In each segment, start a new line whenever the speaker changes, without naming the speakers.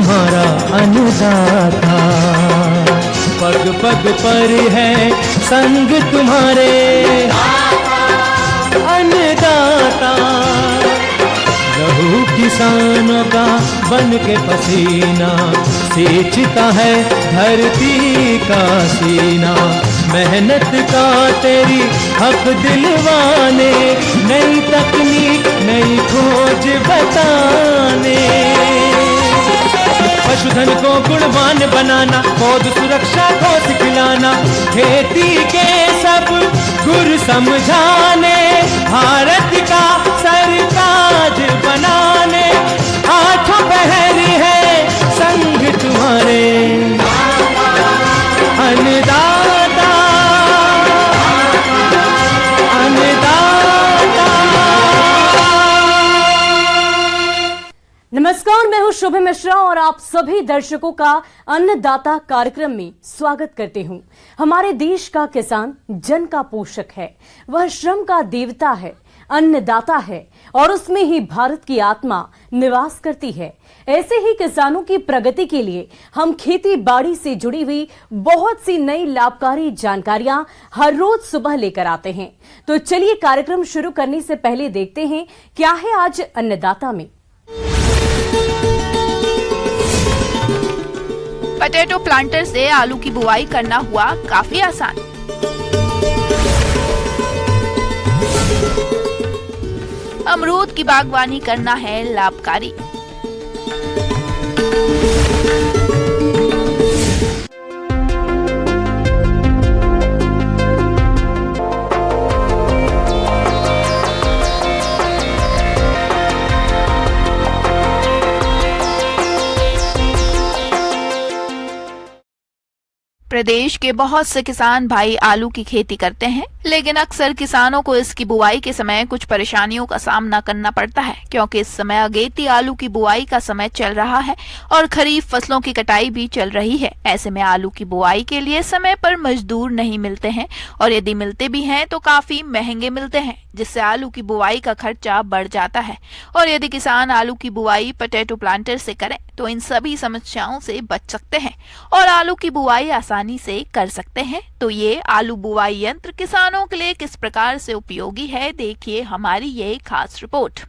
तुम्हारा अन्नदाता। पग पग पर है संग तुम्हारे अन्नदाता। लहू किसानों का बन के पसीना सींचता है धरती का सीना। मेहनत का तेरी हक दिलवाने, नई तकनीक नई खोज बताने। पशुधन को गुणवान बनाना, पौध सुरक्षा को सिखलाना, खेती के सब गुर समझाने, भारत का सरताज बनाने। आठों पहर है संग तुम्हारे अन्नदाता अन्नदाता।
नमस्कार, मैं हूं शुभ मिश्रा और आप सभी दर्शकों का अन्नदाता कार्यक्रम में स्वागत करते हूं। हमारे देश का किसान जन का पोषक है, वह श्रम का देवता है, अन्नदाता है और उसमें ही भारत की आत्मा निवास करती है। ऐसे ही किसानों की प्रगति के लिए हम खेती बाड़ी से जुड़ी हुई बहुत सी नई लाभकारी जानकारियां हर रोज सुबह लेकर आते हैं। तो चलिए कार्यक्रम शुरू करने से पहले देखते हैं क्या है आज अन्नदाता में।
पोटैटो प्लांटर से आलू की बुआई करना हुआ काफी आसान। अमरूद की बागवानी करना है लाभकारी। प्रदेश के बहुत से किसान भाई आलू की खेती करते हैं, लेकिन अक्सर किसानों को इसकी बुआई के समय कुछ परेशानियों का सामना करना पड़ता है, क्योंकि इस समय अगेती आलू की बुआई का समय चल रहा है और खरीफ फसलों की कटाई भी चल रही है। ऐसे में आलू की बुआई के लिए समय पर मजदूर नहीं मिलते हैं और यदि मिलते भी हैं तो काफी महंगे मिलते हैं, जिससे आलू की बुआई का खर्चा बढ़ जाता है। और यदि किसान आलू की बुआई पोटैटो प्लांटर से करें तो इन सभी समस्याओं से बच सकते हैं और आलू की बुआई आसानी से कर सकते हैं। तो ये आलू बुआई यंत्र किसानों के लिए किस प्रकार से उपयोगी है, देखिए हमारी ये खास रिपोर्ट।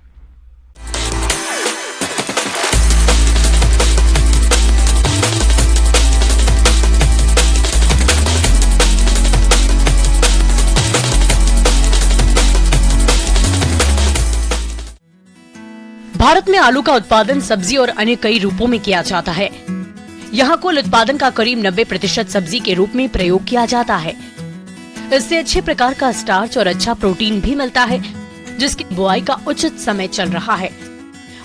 भारत में आलू का उत्पादन सब्जी और अन्य कई रूपों में किया जाता है। यहाँ कुल उत्पादन का करीब 90% सब्जी के रूप में प्रयोग किया जाता है। इससे अच्छे प्रकार का स्टार्च और अच्छा प्रोटीन भी मिलता है, जिसकी बुआई का उचित समय चल रहा है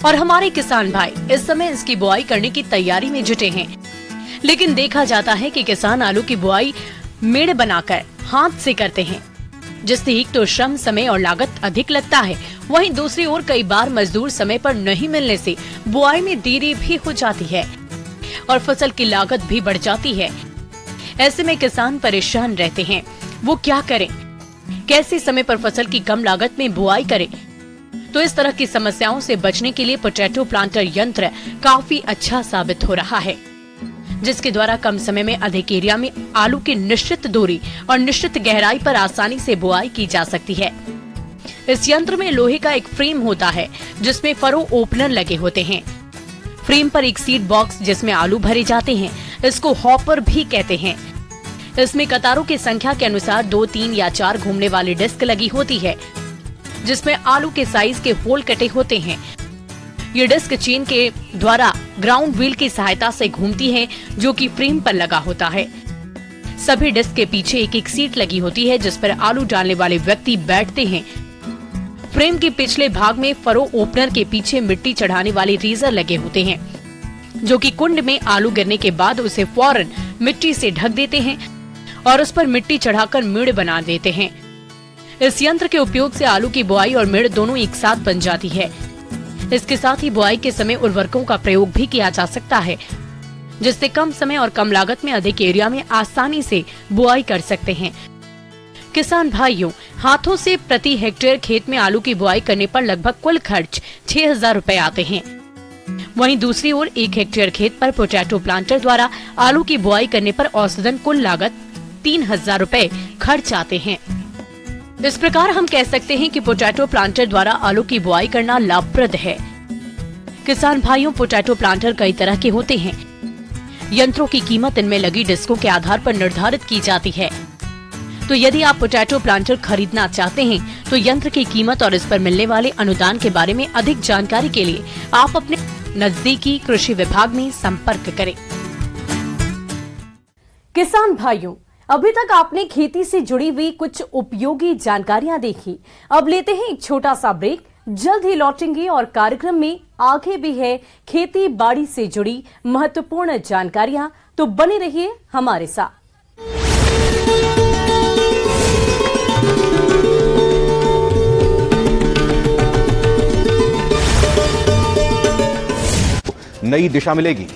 और हमारे किसान भाई इस समय इसकी बुआई करने की तैयारी में जुटे हैं। लेकिन देखा जाता है कि किसान आलू की बुआई मेड़ बनाकर हाथ से करते हैं, जिससे एक तो श्रम, समय और लागत अधिक लगता है, वहीं दूसरी ओर कई बार मजदूर समय पर नहीं मिलने से बुआई में देरी भी हो जाती है और फसल की लागत भी बढ़ जाती है। ऐसे में किसान परेशान रहते हैं, वो क्या करें, कैसे समय पर फसल की कम लागत में बुआई करें। तो इस तरह की समस्याओं से बचने के लिए पोटैटो प्लांटर यंत्र काफी अच्छा साबित हो रहा है, जिसके द्वारा कम समय में अधिक एरिया में आलू की निश्चित दूरी और निश्चित गहराई पर आसानी से बुआई की जा सकती है। इस यंत्र में लोहे का एक फ्रेम होता है, जिसमें फरो ओपनर लगे होते हैं। फ्रेम पर एक सीड बॉक्स जिसमें आलू भरे जाते हैं, इसको हॉपर भी कहते हैं। इसमें कतारों की संख्या के अनुसार 2, 3 या 4 घूमने वाली डिस्क लगी होती है, जिसमें आलू के साइज के होल कटे होते हैं। ये डिस्क चेन के द्वारा ग्राउंड व्हील की सहायता से घूमती है, जो कि फ्रेम पर लगा होता है। सभी डिस्क के पीछे एक एक सीट लगी होती है, जिस पर आलू डालने वाले व्यक्ति बैठते हैं। फ्रेम के पिछले भाग में फरो ओपनर के पीछे मिट्टी चढ़ाने वाले रेजर लगे होते हैं, जो कि कुंड में आलू गिरने के बाद उसे फौरन मिट्टी से ढक देते हैं और उस पर मिट्टी चढ़ाकर मेड़ बना देते हैं। इस यंत्र के उपयोग से आलू की बुआई और मेड़ दोनों एक साथ बन जाती है। इसके साथ ही बुआई के समय उर्वरकों का प्रयोग भी किया जा सकता है, जिससे कम समय और कम लागत में अधिक एरिया में आसानी से बुआई कर सकते हैं। किसान भाइयों, हाथों से प्रति हेक्टेयर खेत में आलू की बुआई करने पर लगभग कुल खर्च 6,000 रुपए आते हैं। वहीं दूसरी ओर 1 हेक्टेयर खेत पर पोटैटो प्लांटर द्वारा आलू की बुआई करने पर औसतन कुल लागत 3,000 रुपए खर्च आते हैं। इस प्रकार हम कह सकते हैं कि पोटैटो प्लांटर द्वारा आलू की बुआई करना लाभप्रद है। किसान भाइयों, पोटैटो प्लांटर कई तरह के होते हैं। यंत्रों की कीमत इनमें लगी डिस्कों के आधार पर निर्धारित की जाती है। तो यदि आप पोटैटो प्लांटर खरीदना चाहते हैं तो यंत्र की कीमत और इस पर मिलने वाले अनुदान के बारे में अधिक जानकारी के लिए आप अपने नजदीकी कृषि विभाग में संपर्क करें।
किसान भाइयों, अभी तक आपने खेती से जुड़ी हुई कुछ उपयोगी जानकारियां देखी। अब लेते हैं एक छोटा सा ब्रेक, जल्द ही लौटेंगे और कार्यक्रम में आगे भी है खेती बाड़ी से जुड़ी महत्वपूर्ण जानकारियां, तो बने रहिए हमारे साथ।
नई दिशा मिलेगी।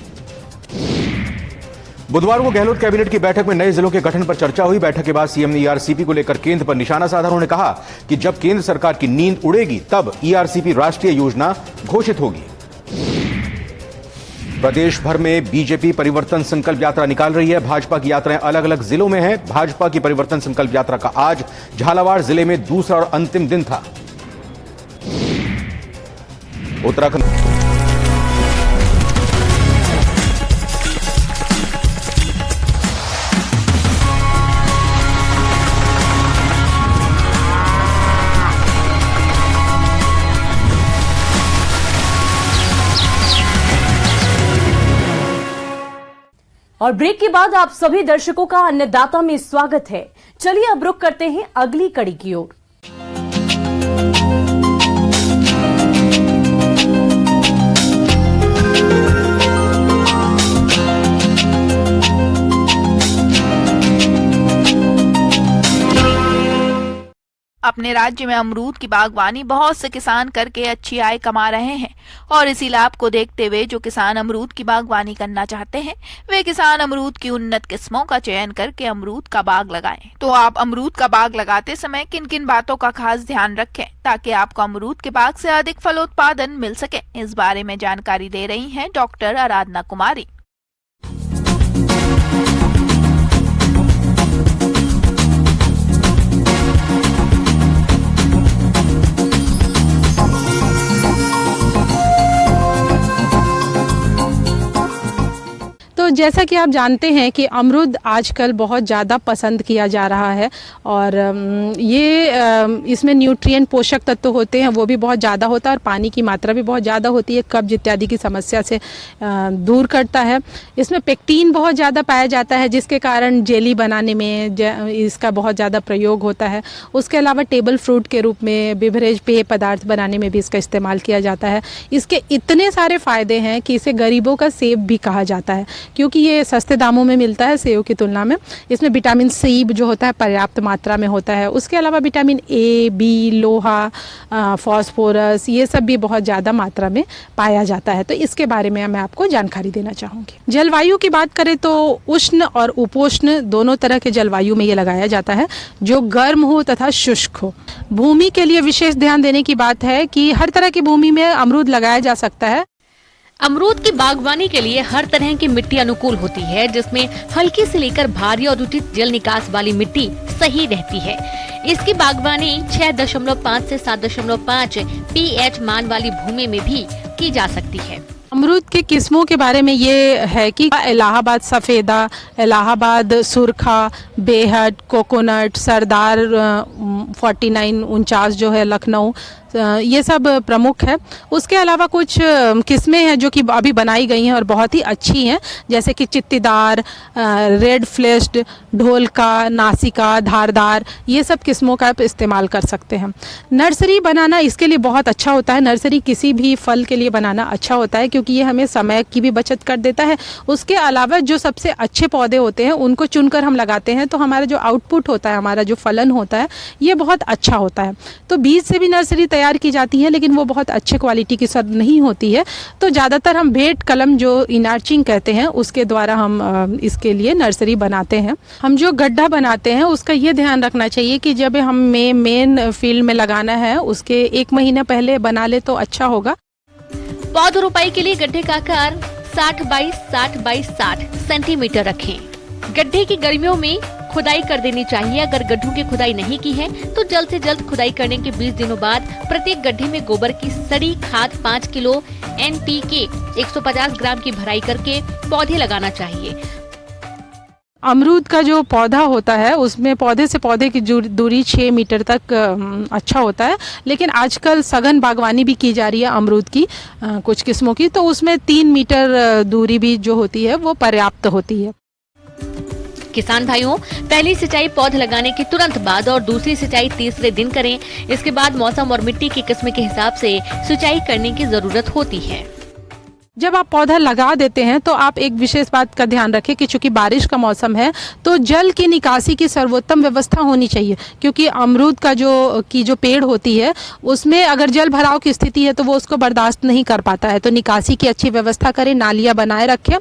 बुधवार को गहलोत कैबिनेट की बैठक में नए जिलों के गठन पर चर्चा हुई। बैठक के बाद सीएम ने ईआरसीपी को लेकर केंद्र पर निशाना साधा। उन्होंने कहा कि जब केंद्र सरकार की नींद उड़ेगी तब ईआरसीपी राष्ट्रीय योजना घोषित होगी। प्रदेश भर में बीजेपी परिवर्तन संकल्प यात्रा निकाल रही है। भाजपा की यात्राएं अलग अलग जिलों में है। भाजपा की परिवर्तन संकल्प यात्रा का आज झालावाड़ जिले में दूसरा और अंतिम दिन था। उत्तराखंड
और ब्रेक के बाद आप सभी दर्शकों का अन्नदाता में स्वागत है। चलिए अब रुक करते हैं अगली कड़ी की ओर।
अपने राज्य में अमरूद की बागवानी बहुत से किसान करके अच्छी आय कमा रहे हैं और इसी लाभ को देखते हुए जो किसान अमरूद की बागवानी करना चाहते हैं वे किसान अमरूद की उन्नत किस्मों का चयन करके अमरूद का बाग लगाएं। तो आप अमरूद का बाग लगाते समय किन किन बातों का खास ध्यान रखें ताकि आपको अमरूद के बाग से अधिक फलोत्पादन मिल सके, इस बारे में जानकारी दे रही हैं डॉक्टर आराधना कुमारी।
तो जैसा कि आप जानते हैं कि अमरूद आजकल बहुत ज़्यादा पसंद किया जा रहा है और इसमें न्यूट्रिएंट पोषक तत्व होते हैं वो भी बहुत ज़्यादा होता है और पानी की मात्रा भी बहुत ज़्यादा होती है, कब्ज इत्यादि की समस्या से दूर करता है। इसमें पेक्टिन बहुत ज़्यादा पाया जाता है जिसके कारण जेली बनाने में इसका बहुत ज़्यादा प्रयोग होता है। उसके अलावा टेबल फ्रूट के रूप में बिवरेज पेय पदार्थ बनाने में भी इसका इस्तेमाल किया जाता है। इसके इतने सारे फ़ायदे हैं कि इसे गरीबों का सेब भी कहा जाता है क्योंकि ये सस्ते दामों में मिलता है सेब की तुलना में। इसमें विटामिन सी जो होता है पर्याप्त मात्रा में होता है। उसके अलावा विटामिन ए, बी, लोहा, फास्फोरस ये सब भी बहुत ज़्यादा मात्रा में पाया जाता है। तो इसके बारे में मैं आपको जानकारी देना चाहूँगी। जलवायु की बात करें तो उष्ण और उपोष्ण दोनों तरह के जलवायु में ये लगाया जाता है, जो गर्म हो तथा शुष्क हो। भूमि के लिए विशेष ध्यान देने की बात है कि हर तरह की भूमि में अमरूद लगाया जा सकता है।
अमरूद की बागवानी के लिए हर तरह की मिट्टी अनुकूल होती है, जिसमें हल्की से लेकर भारी और उचित जल निकास वाली मिट्टी सही रहती है। इसकी बागवानी 6.5 से 7.5 pH मान वाली भूमि में भी की जा सकती है।
अमरूद के किस्मों के बारे में ये है कि इलाहाबाद सफ़ेदा, इलाहाबाद सुरखा, बेहद, कोकोनट, सरदार 4949 जो है लखनऊ, ये सब प्रमुख है। उसके अलावा कुछ किस्में हैं जो कि अभी बनाई गई हैं और बहुत ही अच्छी हैं, जैसे कि चित्तीदार, रेड फ्लेश्ड, ढोलका, नासिका, धारदार, ये सब किस्मों का आप इस्तेमाल कर सकते हैं। नर्सरी बनाना इसके लिए बहुत अच्छा होता है। नर्सरी किसी भी फल के लिए बनाना अच्छा होता है क्योंकि ये हमें समय की भी बचत कर देता है। उसके अलावा जो सबसे अच्छे पौधे होते हैं उनको चुनकर हम लगाते हैं तो हमारा जो आउटपुट होता है, हमारा जो फलन होता है, ये बहुत अच्छा होता है। तो बीज से भी नर्सरी तैयार की जाती है लेकिन वो बहुत अच्छे क्वालिटी की सब नहीं होती है। तो ज़्यादातर हम भेंट कलम जो इनार्चिंग कहते हैं उसके द्वारा हम इसके लिए नर्सरी बनाते हैं। हम जो गड्ढा बनाते हैं उसका ये ध्यान रखना चाहिए कि जब हमें मेन फील्ड में लगाना है उसके 1 महीना पहले बना ले तो अच्छा होगा।
पौध रोपाई के लिए गड्ढे का आकार 60 बाई 60 बाई 60 सेंटीमीटर रखें। गड्ढे की गर्मियों में खुदाई कर देनी चाहिए। अगर गड्ढों की खुदाई नहीं की है तो जल्द से जल्द खुदाई करने के 20 दिनों बाद प्रत्येक गड्ढे में गोबर की सड़ी खाद 5 किलो NPK 150 ग्राम की भराई करके पौधे लगाना चाहिए।
अमरूद का जो पौधा होता है उसमें पौधे से पौधे की दूरी 6 मीटर तक अच्छा होता है, लेकिन आजकल सघन बागवानी भी की जा रही है अमरूद की कुछ किस्मों की, तो उसमें 3 मीटर दूरी भी जो होती है वो पर्याप्त होती है।
किसान भाइयों, पहली सिंचाई पौध लगाने के तुरंत बाद और दूसरी सिंचाई तीसरे दिन करें। इसके बाद मौसम और मिट्टी की किस्म के हिसाब से सिंचाई करने की जरूरत होती है।
जब आप पौधा लगा देते हैं तो आप एक विशेष बात का ध्यान रखें कि चूंकि बारिश का मौसम है तो जल की निकासी की सर्वोत्तम व्यवस्था होनी चाहिए, क्योंकि अमरूद का जो पेड़ होती है उसमें अगर जल भराव की स्थिति है तो वो उसको बर्दाश्त नहीं कर पाता है। तो निकासी की अच्छी व्यवस्था करें, नालियाँ बनाए रखें।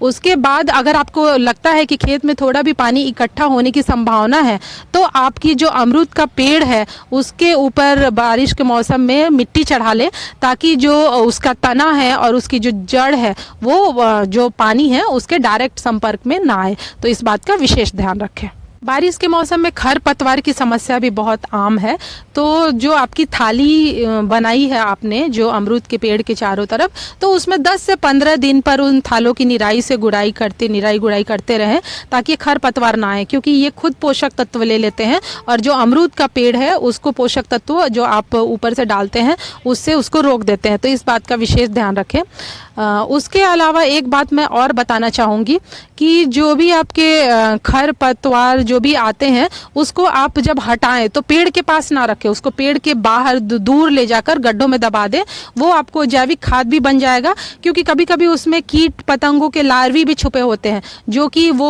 उसके बाद अगर आपको लगता है कि खेत में थोड़ा भी पानी इकट्ठा होने की संभावना है तो आपकी जो अमरूद का पेड़ है उसके ऊपर बारिश के मौसम में मिट्टी चढ़ा लें, ताकि जो उसका तना है और उसकी जो जड़ है वो जो पानी है उसके डायरेक्ट संपर्क में ना आए। तो इस बात का विशेष ध्यान रखें। बारिश के मौसम में खरपतवार की समस्या भी बहुत आम है, तो जो आपकी थाली बनाई है आपने जो अमरूद के पेड़ के चारों तरफ, तो उसमें 10 से 15 दिन पर उन थालों की निराई गुड़ाई करते रहें, ताकि खरपतवार ना आए, क्योंकि ये खुद पोषक तत्व ले लेते हैं और जो अमरूद का पेड़ है उसको पोषक तत्व जो आप ऊपर से डालते हैं उससे उसको रोक देते हैं। तो इस बात का विशेष ध्यान रखें। उसके अलावा एक बात मैं और बताना चाहूँगी कि जो भी आपके खरपतवार जो भी आते हैं उसको आप जब हटाएं तो पेड़ के पास ना रखें, उसको पेड़ के बाहर दूर ले जाकर गड्ढों में दबा दें। वो आपको जैविक खाद भी बन जाएगा, क्योंकि कभी कभी उसमें कीट पतंगों के लार्वी भी छुपे होते हैं जो कि वो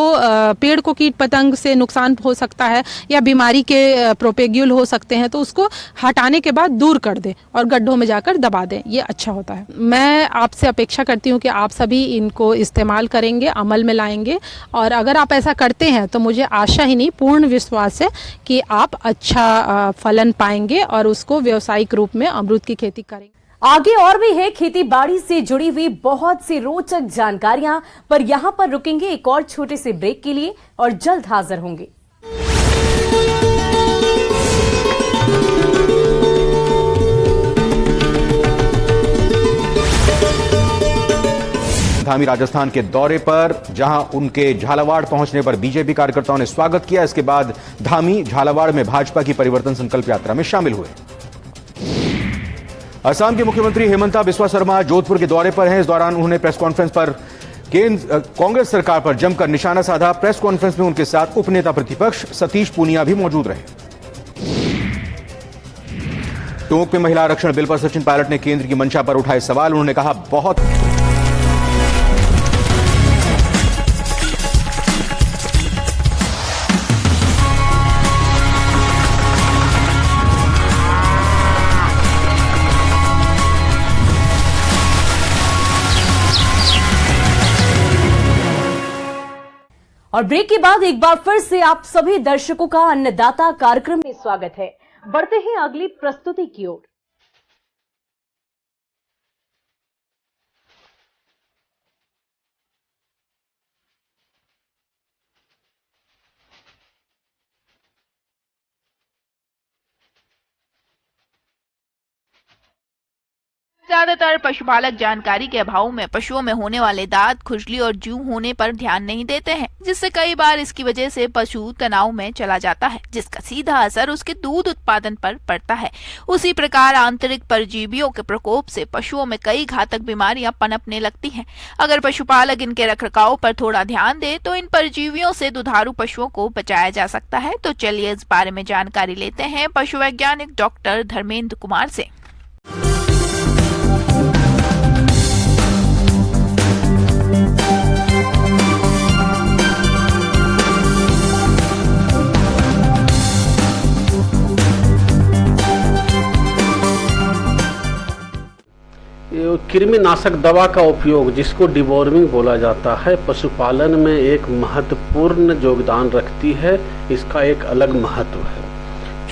पेड़ को कीट पतंग से नुकसान हो सकता है या बीमारी के प्रोपेग्यूल हो सकते हैं। तो उसको हटाने के बाद दूर कर दें और गड्ढों में जाकर दबा दें, ये अच्छा होता है। मैं आपसे अपेक्षा करती हूँ कि आप सभी इनको इस्तेमाल करेंगे, अमल में लाएंगे, और अगर आप ऐसा करते हैं तो मुझे आशा ही नहीं पूर्ण विश्वास है कि आप अच्छा फलन पाएंगे और उसको व्यावसायिक रूप में अमरूद की खेती करेंगे।
आगे और भी है खेती बाड़ी से जुड़ी हुई बहुत सी रोचक जानकारियां, पर यहां पर रुकेंगे एक और छोटे से ब्रेक के लिए और जल्द हाजिर होंगे।
धामी राजस्थान के दौरे पर जहां उनके झालावाड़ पहुंचने पर बीजेपी कार्यकर्ताओं ने स्वागत किया। इसके बाद धामी झालावाड़ में भाजपा की परिवर्तन संकल्प यात्रा में शामिल हुए। असम के मुख्यमंत्री हेमंता बिस्वा शर्मा जोधपुर के दौरे पर हैं। इस दौरान उन्होंने प्रेस कॉन्फ्रेंस पर कांग्रेस सरकार पर जमकर निशाना साधा। प्रेस कॉन्फ्रेंस में उनके साथ उपनेता प्रतिपक्ष सतीश पूनिया भी मौजूद रहे। टोंक में महिला आरक्षण बिल पर सचिन पायलट ने केंद्र की मंशा पर उठाए सवाल। उन्होंने कहा बहुत
और ब्रेक के बाद एक बार फिर से आप सभी दर्शकों का अन्नदाता कार्यक्रम में स्वागत है। बढ़ते हैं अगली प्रस्तुति की ओर।
ज्यादातर पशुपालक जानकारी के अभाव में पशुओं में होने वाले दांत, खुजली और जूं होने पर ध्यान नहीं देते हैं, जिससे कई बार इसकी वजह से पशु तनाव में चला जाता है, जिसका सीधा असर उसके दूध उत्पादन पर पड़ता है। उसी प्रकार आंतरिक परजीवियों के प्रकोप से पशुओं में कई घातक बीमारियां पनपने लगती हैं। अगर पशुपालक इनके रखरखाव पर थोड़ा ध्यान दे तो इन परजीवियों से दुधारू पशुओं को बचाया जा सकता है। तो चलिए इस बारे में जानकारी लेते हैं पशु वैज्ञानिक डॉक्टर धर्मेंद्र कुमार से।
कृमिनाशक दवा का उपयोग, जिसको डिवॉर्मिंग बोला जाता है, पशुपालन में एक महत्वपूर्ण योगदान रखती है। इसका एक अलग महत्व है।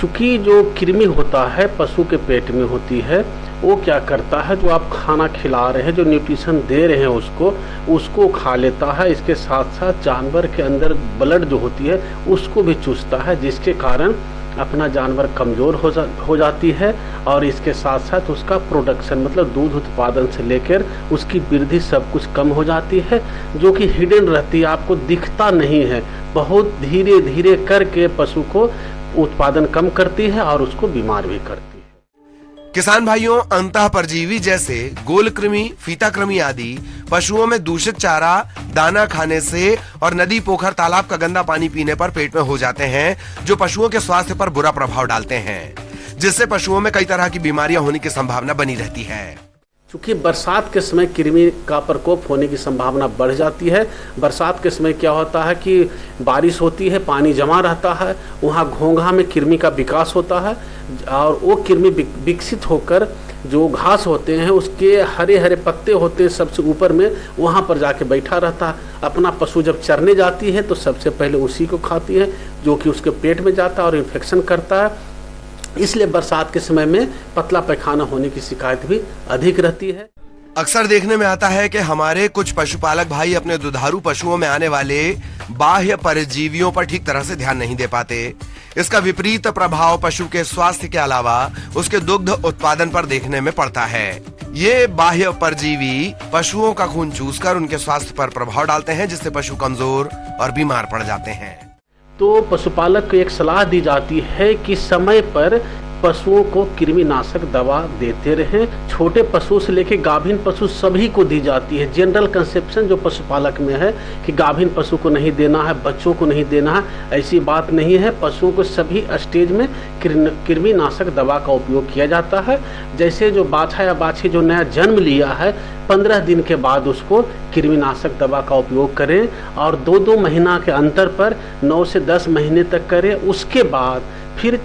चूंकि जो कृमि होता है पशु के पेट में होती है, वो क्या करता है, जो आप खाना खिला रहे हैं, जो न्यूट्रिशन दे रहे हैं उसको खा लेता है। इसके साथ साथ जानवर के अंदर ब्लड जो होती है उसको भी चूसता है, जिसके कारण अपना जानवर कमज़ोर हो जाती है। और इसके साथ साथ उसका प्रोडक्शन मतलब दूध उत्पादन से लेकर उसकी वृद्धि सब कुछ कम हो जाती है, जो कि हिडन रहती है, आपको दिखता नहीं है। बहुत धीरे धीरे करके पशु को उत्पादन कम करती है और उसको बीमार भी करती है।
किसान भाइयों, अंतः परजीवी जैसे गोलकृमि, फीताकृमि आदि पशुओं में दूषित चारा, दाना खाने से और नदी, पोखर, तालाब का गंदा पानी पीने पर पेट में हो जाते हैं, जो पशुओं के स्वास्थ्य पर बुरा प्रभाव डालते हैं, जिससे पशुओं में कई तरह की बीमारियां होने की संभावना बनी रहती है।
क्योंकि बरसात के समय कृमि का प्रकोप होने की संभावना बढ़ जाती है। बरसात के समय क्या होता है कि बारिश होती है, पानी जमा रहता है, वहाँ घोंघा में कृमि का विकास होता है और वो कृमि विकसित होकर जो घास होते हैं उसके हरे हरे पत्ते होते हैं सबसे ऊपर में, वहाँ पर जाके बैठा रहता है। अपना पशु जब चरने जाती है तो सबसे पहले उसी को खाती है, जो कि उसके पेट में जाता है और इन्फेक्शन करता है। इसलिए बरसात के समय में पतला पैखाना होने की शिकायत भी अधिक रहती है।
अक्सर देखने में आता है कि हमारे कुछ पशुपालक भाई अपने दुधारू पशुओं में आने वाले बाह्य परजीवियों पर ठीक तरह से ध्यान नहीं दे पाते। इसका विपरीत प्रभाव पशु के स्वास्थ्य के अलावा उसके दुग्ध उत्पादन पर देखने में पड़ता है। ये बाह्य परजीवी पशुओं का खून चूसकर उनके स्वास्थ्य पर प्रभाव डालते हैं, जिससे पशु कमजोर और बीमार पड़ जाते हैं।
तो पशुपालक को एक सलाह दी जाती है कि समय पर पशुओं को कृमिनाशक दवा देते रहें। छोटे पशु से लेकर गाभिन पशु सभी को दी जाती है। जनरल कंसेप्शन जो पशुपालक में है कि गाभिन पशु को नहीं देना है, बच्चों को नहीं देना है, ऐसी बात नहीं है। पशुओं को सभी स्टेज में कृमिनाशक दवा का उपयोग किया जाता है। जैसे जो बाछा या बाछी जो नया जन्म लिया है, 15 दिन के बाद उसको कृमिनाशक दवा का उपयोग करें और 2-2 महीना के अंतर पर 9 से 10 महीने तक करें। उसके बाद फिर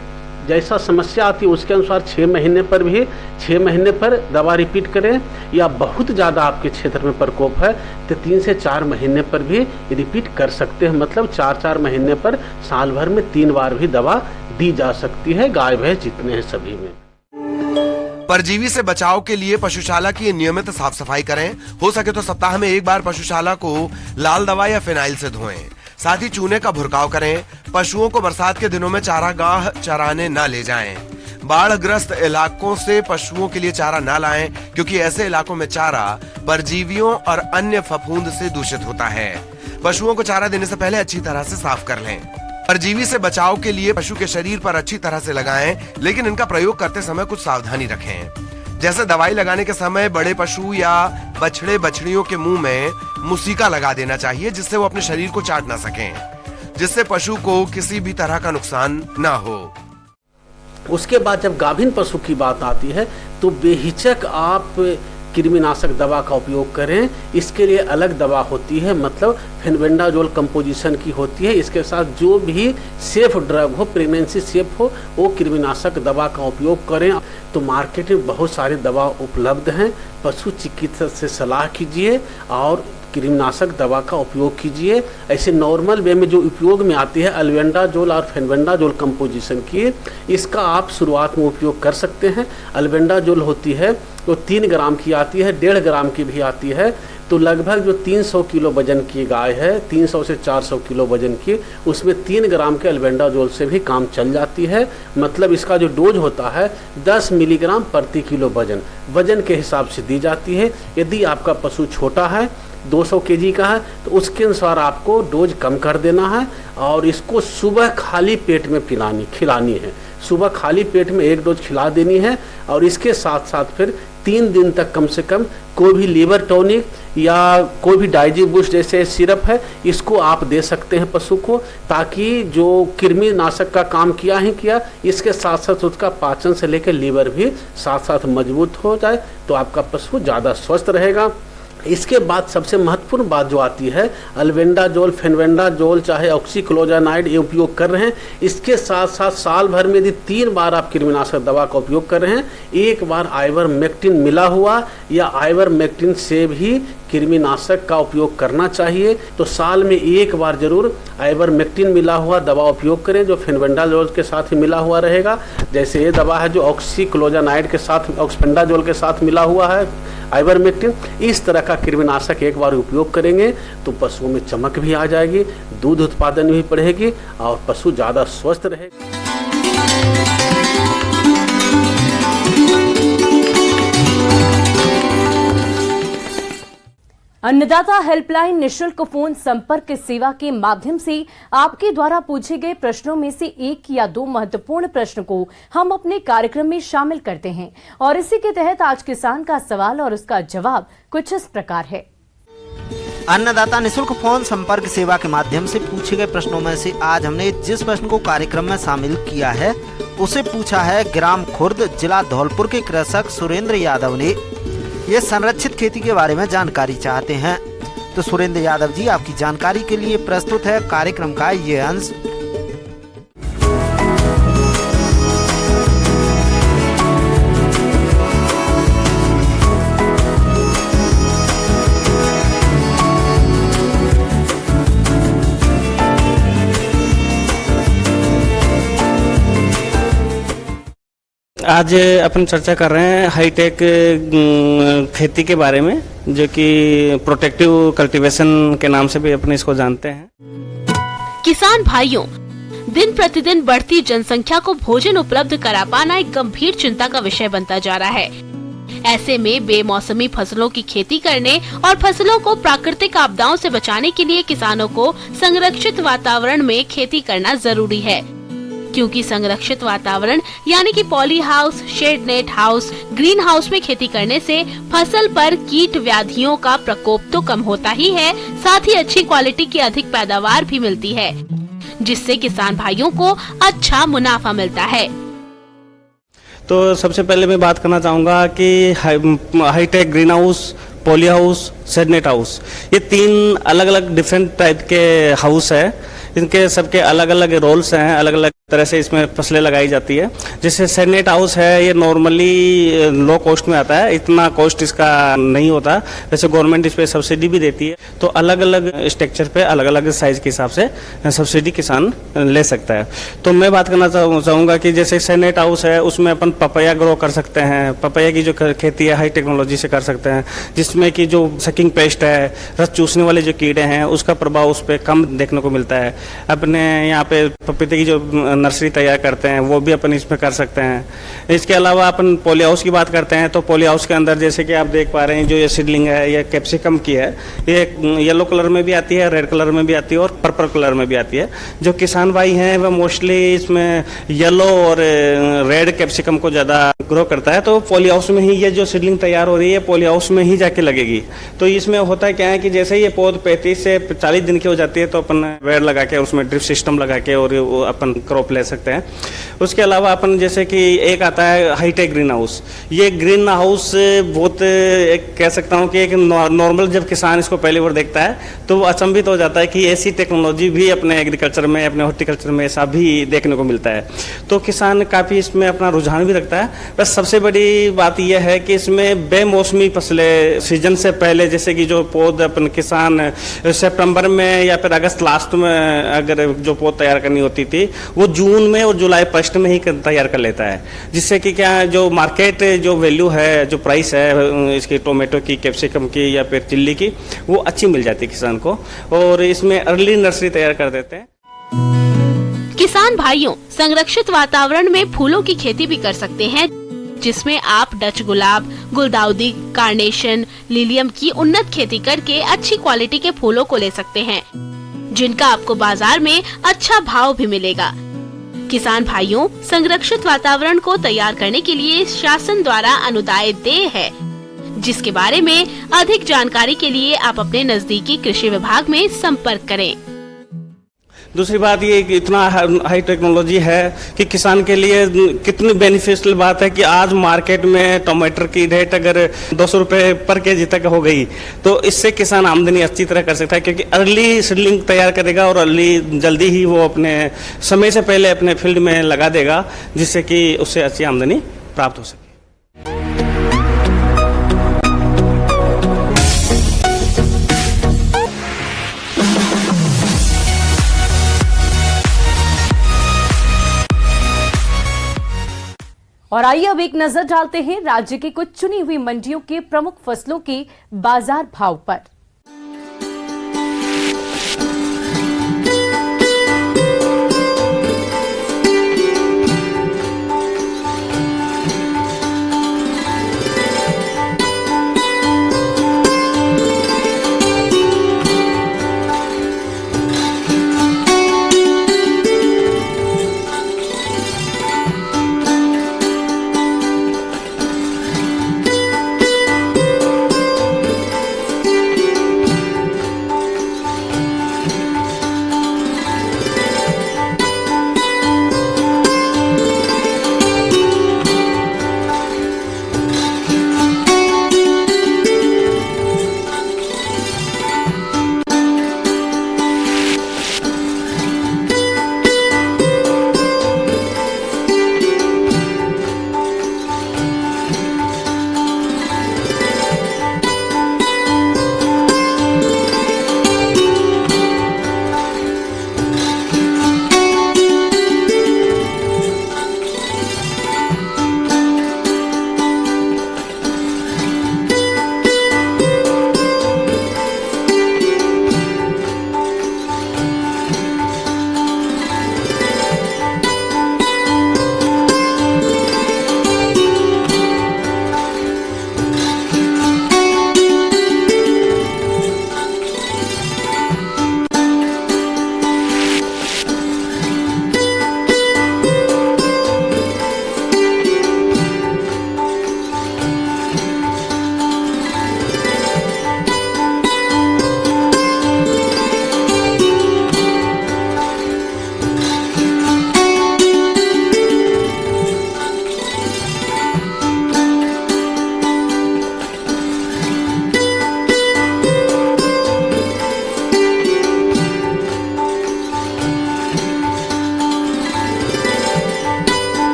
जैसा समस्या आती है उसके अनुसार 6 महीने पर भी 6 महीने पर दवा रिपीट करें, या बहुत ज़्यादा आपके क्षेत्र में प्रकोप है तो 3 से 4 महीने पर भी रिपीट कर सकते हैं। मतलब 4-4 महीने पर साल भर में 3 बार भी दवा दी जा सकती है, गाय भैंस जितने हैं सभी में।
परजीवी से बचाव के लिए पशुशाला की नियमित साफ सफाई करें। हो सके तो सप्ताह में 1 बार पशुशाला को लाल दवा या फिनाइल से धोएं। साथ ही चूने का भुरकाव करें। पशुओं को बरसात के दिनों में चारागाह चराने न ले जाएं। बाढ़ग्रस्त इलाकों से पशुओं के लिए चारा न लाएं, क्योंकि ऐसे इलाकों में चारा परजीवियों और अन्य फफूंद से दूषित होता है। पशुओं को चारा देने से पहले अच्छी तरह से साफ कर लें। परजीवी से बचाव के लिए पशु के शरीर पर अच्छी तरह से लगाएं, लेकिन इनका प्रयोग करते समय कुछ सावधानी रखें। जैसे दवाई लगाने के समय बड़े पशु या बछड़े बछड़ियों के मुंह में मुसीका लगा देना चाहिए, जिससे वो अपने शरीर को चाट ना सकें, जिससे पशु को किसी भी तरह का नुकसान ना हो।
उसके बाद जब गाभिन पशु की बात आती है तो बेहिचक आप कृमिनाशक दवा का उपयोग करें। इसके लिए अलग दवा होती है, मतलब फेनबेंडाजोल कंपोजिशन की होती है। इसके साथ जो भी सेफ ड्रग हो, प्रेगनेंसी सेफ हो, वो कृमिनाशक दवा का उपयोग करें। तो मार्केट में बहुत सारी दवा उपलब्ध हैं। पशु चिकित्सक से सलाह कीजिए और कृमिनाशक दवा का उपयोग कीजिए। ऐसे नॉर्मल वे में जो उपयोग में आती है अल्बेंडाजोल और फेनबेंडाजोल कंपोजिशन की, इसका आप शुरुआत में उपयोग कर सकते हैं। अल्बेंडाजोल होती है तो 3 ग्राम की आती है, 1.5 ग्राम की भी आती है। तो लगभग जो 300 किलो वजन की गाय है, 300 से 400 किलो वजन की, उसमें 3 ग्राम के अल्बेंडाजोल से भी काम चल जाती है। मतलब इसका जो डोज होता है 10 मिलीग्राम प्रति किलो वजन के हिसाब से दी जाती है। यदि आपका पशु छोटा है, 200 केजी का है, तो उसके अनुसार आपको डोज कम कर देना है और इसको सुबह खाली पेट में खिलानी है। सुबह खाली पेट में 1 डोज खिला देनी है और इसके साथ साथ फिर 3 दिन तक कम से कम कोई भी लीवर टॉनिक या कोई भी डाइजीबूस्ट जैसे सिरप है, इसको आप दे सकते हैं पशु को, ताकि जो कृमिनाशक का काम किया, इसके साथ साथ उसका पाचन से लेकर लीवर भी साथ साथ मजबूत हो जाए, तो आपका पशु ज़्यादा स्वस्थ रहेगा। इसके बाद सबसे महत्वपूर्ण बात जो आती है, अल्बेंडाजोल, फेनबेंडाजोल चाहे ऑक्सीक्लोरोनाइड ये उपयोग कर रहे हैं। इसके साथ साथ साल भर में यदि 3 बार आप कृमिनाशक दवा का उपयोग कर रहे हैं, 1 बार आइवरमेक्टिन मिला हुआ या आइवरमेक्टिन से भी कृमिनाशक का उपयोग करना चाहिए तो साल में एक बार जरूर आइवरमेक्टिन मिला हुआ दवा उपयोग करें, जो फेनबेंडाजोल के साथ ही मिला हुआ रहेगा। जैसे ये दवा है जो ऑक्सीक्लोजानाइड के साथ, ऑक्सपेंडाजोल के साथ मिला हुआ है आइवरमेक्टिन, इस तरह का कृमिनाशक एक बार उपयोग करेंगे तो पशुओं में चमक भी आ जाएगी, दूध उत्पादन भी बढ़ेगी और पशु ज़्यादा स्वस्थ रहेगा।
अन्नदाता हेल्पलाइन निशुल्क फोन संपर्क सेवा के माध्यम से आपके द्वारा पूछे गए प्रश्नों में से एक या दो महत्वपूर्ण प्रश्न को हम अपने कार्यक्रम में शामिल करते हैं और इसी के तहत आज किसान का सवाल और उसका जवाब कुछ इस प्रकार है।
अन्नदाता निशुल्क फोन संपर्क सेवा के माध्यम से पूछे गए प्रश्नों में से आज हमने जिस प्रश्न को कार्यक्रम में शामिल किया है उसे पूछा है ग्राम खुर्द, जिला धौलपुर के कृषक सुरेंद्र यादव ने। ये संरक्षित खेती के बारे में जानकारी चाहते हैं। तो सुरेंद्र यादव जी, आपकी जानकारी के लिए प्रस्तुत है कार्यक्रम का ये अंश।
आज अपन चर्चा कर रहे हैं हाईटेक खेती के बारे में, जो कि प्रोटेक्टिव कल्टीवेशन के नाम से भी अपन इसको जानते हैं।
किसान भाइयों, दिन प्रतिदिन बढ़ती जनसंख्या को भोजन उपलब्ध करा पाना एक गंभीर चिंता का विषय बनता जा रहा है। ऐसे में बेमौसमी फसलों की खेती करने और फसलों को प्राकृतिक आपदाओं से बचाने के लिए किसानों को संरक्षित वातावरण में खेती करना जरूरी है, क्योंकि संरक्षित वातावरण यानी कि poly house, shade net house, green house में खेती करने से फसल पर कीट व्याधियों का प्रकोप तो कम होता ही है, साथ ही अच्छी क्वालिटी की अधिक पैदावार भी मिलती है, जिससे किसान भाइयों को अच्छा मुनाफा मिलता है।
तो सबसे पहले मैं बात करना चाहूँगा कि high tech green house, poly house, shade net house, ये 3 अलग अलग डिफरेंट टाइप के हाउस है। इनके सबके अलग अलग रोल्स हैं, अलग अलग तरह से इसमें फसलें लगाई जाती है। जैसे शेड नेट हाउस है, ये नॉर्मली लो कॉस्ट में आता है, इतना कॉस्ट इसका नहीं होता। वैसे गवर्नमेंट इस पे सब्सिडी भी देती है, तो अलग अलग स्ट्रक्चर पे अलग अलग साइज के हिसाब से सब्सिडी किसान ले सकता है। तो मैं बात करना चाहूँगा कि जैसे शेड नेट हाउस है, उसमें अपन पपैया ग्रो कर सकते हैं। पपैया की जो खेती है हाई टेक्नोलॉजी से कर सकते हैं, जिसमें कि जो सकिंग पेस्ट है, रस चूसने वाले जो कीड़े हैं, उसका प्रभाव उस पर कम देखने को मिलता है। अपने यहाँ पे पपीते की जो नर्सरी तैयार करते हैं वो भी अपन इसमें कर सकते हैं। इसके अलावा अपन पॉली हाउस की बात करते हैं, तो पॉली हाउस के अंदर जैसे कि आप देख पा रहे हैं, जो ये सीडलिंग है, ये कैप्सिकम की है, ये येलो कलर में भी आती है, रेड कलर में भी आती है और पर्पल कलर में भी आती है। जो किसान भाई हैं वह मोस्टली इसमें येलो और रेड कैप्सिकम को ज़्यादा ग्रो करता है, तो पॉली हाउस में ही ये जो सीडलिंग तैयार हो रही है पॉली हाउस में ही जाके लगेगी। तो इसमें होता क्या है कि जैसे ये पौध 35 से 40 दिन की हो जाती है, तो अपन वेड़ लगा के उसमें ड्रिप सिस्टम लगा के और अपन क्रॉप ले सकते हैं। उसके अलावा अपन जैसे कि एक आता है हाईटेक ग्रीन हाउस। ये ग्रीन हाउस बहुत कह सकता हूँ कि एक नॉर्मल जब किसान इसको पहली बार देखता है तो वो अचंभित हो जाता है कि ऐसी टेक्नोलॉजी भी अपने एग्रीकल्चर में, अपने हॉर्टिकल्चर में ऐसा भी देखने को मिलता है। तो किसान काफ़ी इसमें अपना रुझान भी रखता है। बस सबसे बड़ी बात यह है कि इसमें बेमौसमी फसलें सीजन से पहले, जैसे कि जो पौध अपन किसान सितंबर में या फिर अगस्त लास्ट में अगर जो पौध तैयार करनी होती थी, वो जून में और जुलाई फर्स्ट में ही तैयार कर लेता है, जिससे कि क्या जो मार्केट जो वैल्यू है, जो प्राइस है इसकी टोमेटो की, कैप्सिकम की या फिर चिल्ली की, वो अच्छी मिल जाती है किसान को, और इसमें अर्ली नर्सरी तैयार कर देते हैं।
किसान भाइयों, संरक्षित वातावरण में फूलों की खेती भी कर सकते हैं, जिसमें आप डच गुलाब, गुलदाउदी, कार्नेशन, लिलियम की उन्नत खेती करके अच्छी क्वालिटी के फूलों को ले सकते हैं, जिनका आपको बाजार में अच्छा भाव भी मिलेगा। किसान भाइयों, संरक्षित वातावरण को तैयार करने के लिए शासन द्वारा अनुदान देय है, जिसके बारे में अधिक जानकारी के लिए आप अपने नजदीकी कृषि विभाग में संपर्क करें।
दूसरी बात ये इतना हाई टेक्नोलॉजी है कि किसान के लिए कितनी बेनिफिशियल बात है कि आज मार्केट में टमाटर की रेट अगर 200 रुपये पर केजी तक हो गई, तो इससे किसान आमदनी अच्छी तरह कर सकता है, क्योंकि अर्ली सीडलिंग तैयार करेगा और अर्ली जल्दी ही वो अपने समय से पहले अपने फील्ड में लगा देगा, जिससे कि उससे अच्छी आमदनी प्राप्त हो सके।
और आइए अब एक नजर डालते हैं राज्य की कुछ चुनी हुई मंडियों के प्रमुख फसलों के बाजार भाव पर।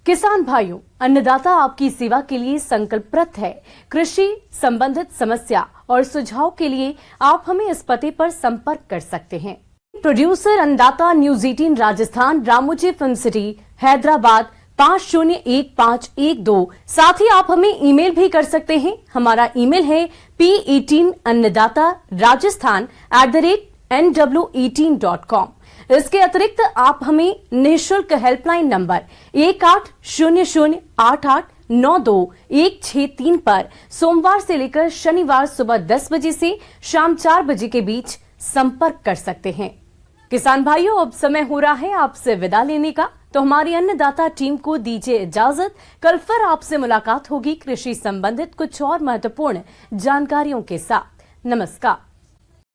किसान भाइयों, अन्नदाता आपकी सेवा के लिए संकल्परत है। कृषि संबंधित समस्या और सुझाव के लिए आप हमें इस पते पर संपर्क कर सकते हैं। प्रोड्यूसर अन्नदाता news 18 Rajasthan, Ramoji film city, Hyderabad 501512। साथ ही आप हमें ईमेल भी कर सकते हैं। हमारा ईमेल है p18annadatarajasthan@nw18.com। इसके अतिरिक्त आप हमें निःशुल्क हेल्पलाइन नंबर 180088921663 पर सोमवार से लेकर शनिवार सुबह 10 बजे से शाम 4 बजे के बीच संपर्क कर सकते हैं। किसान भाइयों, अब समय हो रहा है आपसे विदा लेने का, तो हमारी अन्नदाता टीम को दीजिए इजाजत। कल फिर आपसे मुलाकात होगी कृषि संबंधित कुछ और महत्वपूर्ण जानकारियों के साथ। नमस्कार।